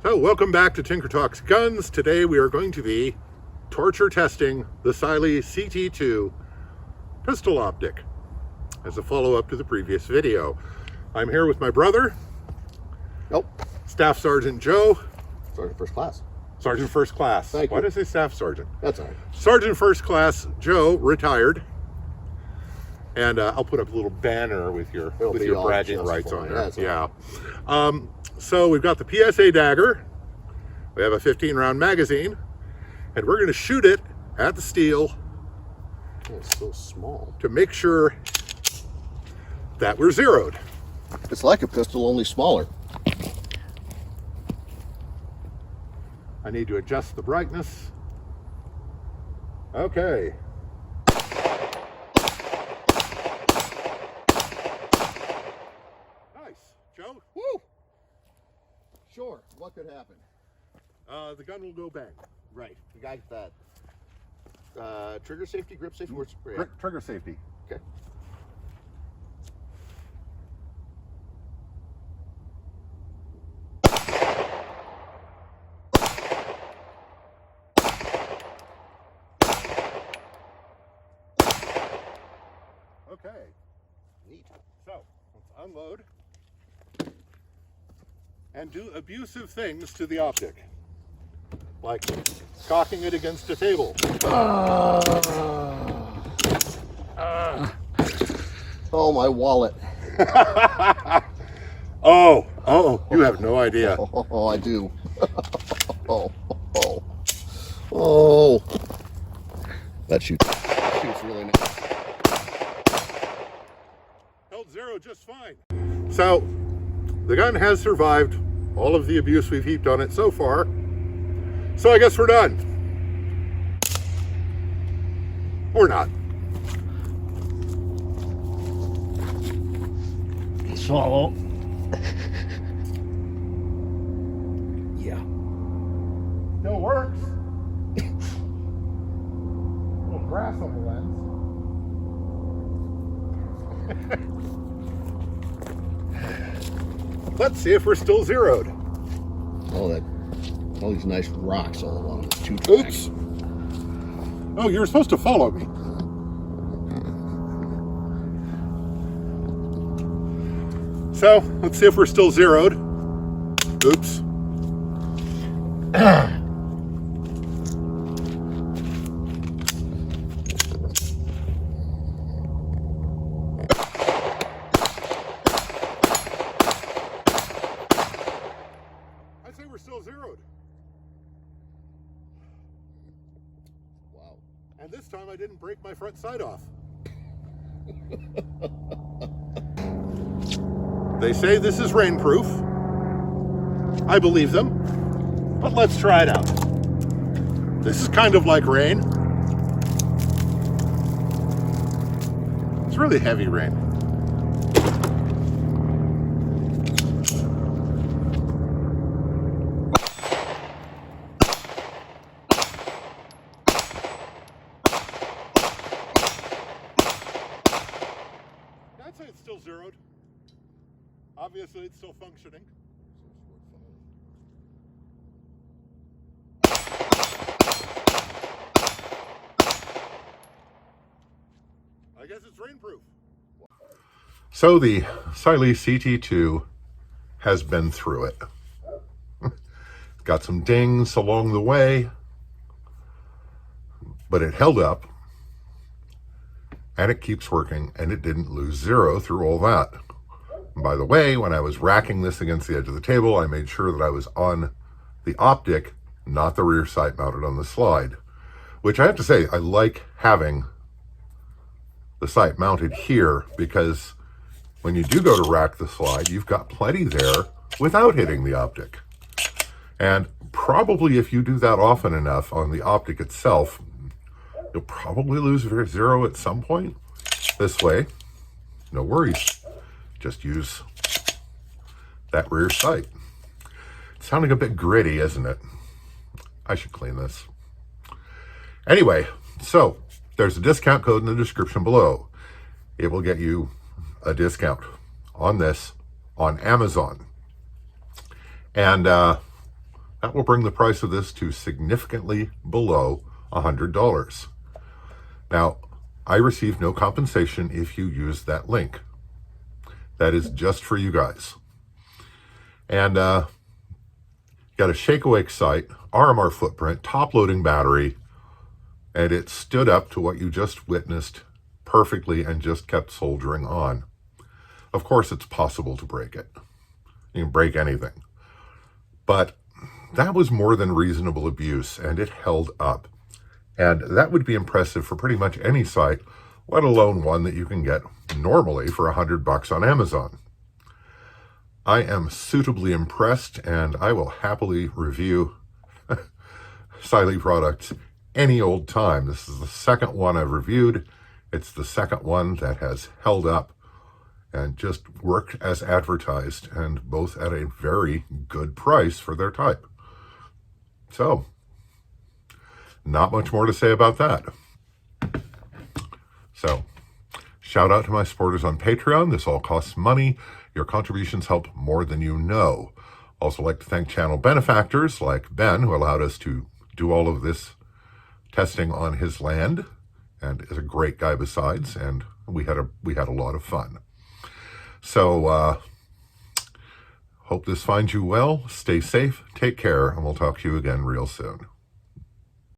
So welcome back to Tinker Talks Guns. Today we are going to be torture testing the Cyelee CT2 pistol optic as a follow-up to the previous video. I'm here with my brother. Nope. Staff Sergeant Joe. Sergeant First Class. Sergeant First Class. Thank you. Why did I say Staff Sergeant? That's all right. Sergeant First Class Joe, retired. And I'll put up a little banner with your bragging rights on there. Yeah. So we've got the PSA dagger. We have a 15-round magazine, and we're going to shoot it at the steel. Oh, it's so small. To make sure that we're zeroed. It's like a pistol, only smaller. I need to adjust the brightness. Okay. Nice. Joe? Woo! Sure. What could happen? The gun will go bang. Right. You got that. Trigger safety, grip safety, what's Trigger safety. Okay. Okay. Neat. So, let's unload and do abusive things to the optic. Like cocking it against a table. Oh, my wallet. Oh, you have no idea. Oh, I do. Oh. That shoots really nice. Held zero just fine. So, the gun has survived all of the abuse we've heaped on it so far. So I guess we're done. Or not. Swallow. Yeah. Still works. A little grass on the lens. Let's see if we're still zeroed. All these nice rocks all along this two track. Oops. Oh, you were supposed to follow me. So, let's see if we're still zeroed. Oops. I'd say we're still zeroed. Wow. And this time I didn't break my front side off. They say this is rainproof. I believe them. But let's try it out. This is kind of like rain. It's really heavy rain. I'd say it's still zeroed. Obviously, it's still functioning. I guess it's rainproof. So the Cyelee CT2 has been through it. Got some dings along the way, but it held up. And it keeps working, and it didn't lose zero through all that. And by the way, when I was racking this against the edge of the table, I made sure that I was on the optic, not the rear sight mounted on the slide, which I have to say, I like having the sight mounted here because when you do go to rack the slide, you've got plenty there without hitting the optic. And probably if you do that often enough on the optic itself, you'll probably lose zero at some point. This way, no worries. Just use that rear sight. It's sounding a bit gritty, isn't it? I should clean this. Anyway, so there's a discount code in the description below. It will get you a discount on this on Amazon. And That will bring the price of this to significantly below $100. Now, I receive no compensation if you use that link. That is just for you guys. And got a shake awake sight, RMR footprint, top loading battery, and it stood up to what you just witnessed perfectly and just kept soldering on. Of course, it's possible to break it. You can break anything. But that was more than reasonable abuse, and it held up. And that would be impressive for pretty much any site, let alone one that you can get normally for $100 on Amazon. I am suitably impressed, and I will happily review Cyelee products any old time. This is the second one I've reviewed. It's the second one that has held up and just worked as advertised, and both at a very good price for their type. So, not much more to say about that. So, shout out to my supporters on Patreon. This all costs money. Your contributions help more than you know. Also like to thank channel benefactors like Ben, who allowed us to do all of this testing on his land, and is a great guy besides, and we had a lot of fun. So, hope this finds you well. Stay safe, take care, and we'll talk to you again real soon.